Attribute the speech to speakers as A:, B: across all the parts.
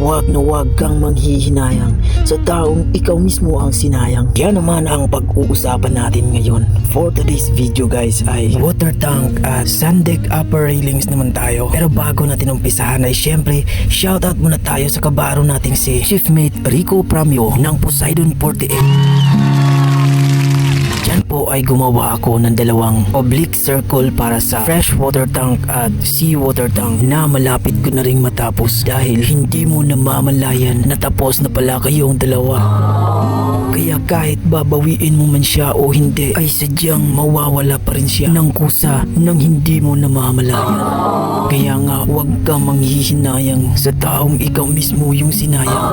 A: huwag na huwag kang manghihinayang sa taong ikaw mismo ang sinayang. Yan naman ang pag-uusapan natin ngayon. For today's video guys ay water tank at sand deck upper railings naman tayo. Pero bago natin umpisahan ay syempre shoutout muna tayo sa kabaro nating si Chiefmate Rico Pramio ng Poseidon 48. Diyan po ay gumawa ako ng dalawang oblique circle para sa fresh water tank at sea water tank na malapit ko na ring matapos dahil hindi mo namamalayan na tapos na pala kayong dalawa. Kaya kahit babawiin mo man siya o hindi ay sadyang mawawala pa rin siya ng kusa nang hindi mo namamalayan. Kaya nga huwag kang manghihinayang sa taong ikaw mismo yung sinayang.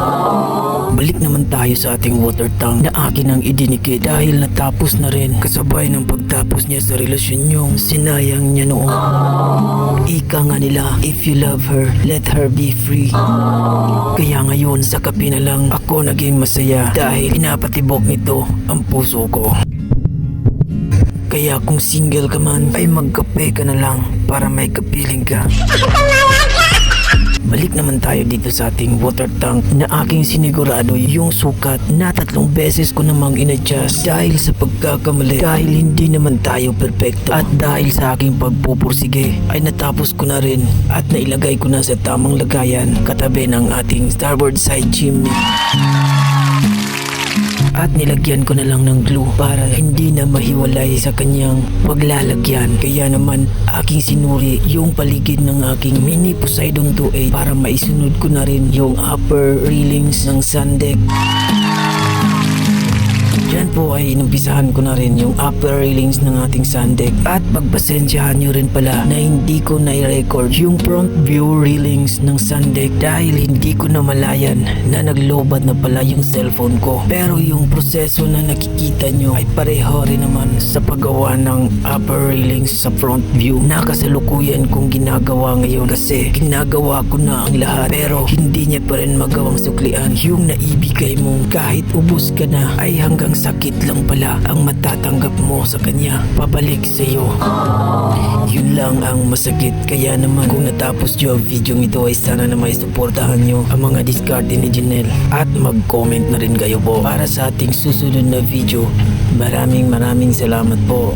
A: Balik naman tayo sa ating water tank na akin ang idinikit dahil natapos na rin kasabay ng pagtapos niya sa relasyon yung sinayang niya noon. Ika nga nila, if you love her, let her be free. Kaya ngayon sa kape na lang ako naging masaya dahil pinapatibok nito ang puso ko. Kaya kung single ka man ay magkape ka na lang para may kapiling ka. Balik naman tayo dito sa ating water tank na aking sinigurado yung sukat na 3 beses ko namang inadjust dahil sa pagkakamali, dahil hindi naman tayo perfecto at dahil sa aking pagpupursige ay natapos ko na rin at nailagay ko na sa tamang lagayan katabi ng ating starboard side chimney. At nilagyan ko na lang ng glue para hindi na mahiwalay sa kanyang paglalagyan. Kaya naman aking sinuri yung paligid ng aking mini Poseidon 28 para maisunod ko na rin yung upper railings ng sand deck. Diyan po ay inumpisahan ko na rin yung upper railings ng ating sand deck at pagpasensyahan nyo rin pala na hindi ko na-record yung front view railings ng sand deck dahil hindi ko na malayan na naglobad na pala yung cellphone ko. Pero yung proseso na nakikita nyo ay pareho rin naman sa paggawa ng upper railings sa front view na kasalukuyan kong ginagawa ngayon kasi ginagawa ko na ang lahat pero hindi niya pa rin magawang suklian yung naibigay mo. Kahit ubos ka na ay hanggang sakit lang pala ang matatanggap mo sa kanya pabalik sa iyo. Yun lang ang masakit. Kaya naman kung natapos nyo ang video ito ay sana na may suportahan nyo ang mga diskarte ni Janelle at mag-comment na rin kayo po para sa ating susunod na video. Maraming salamat po.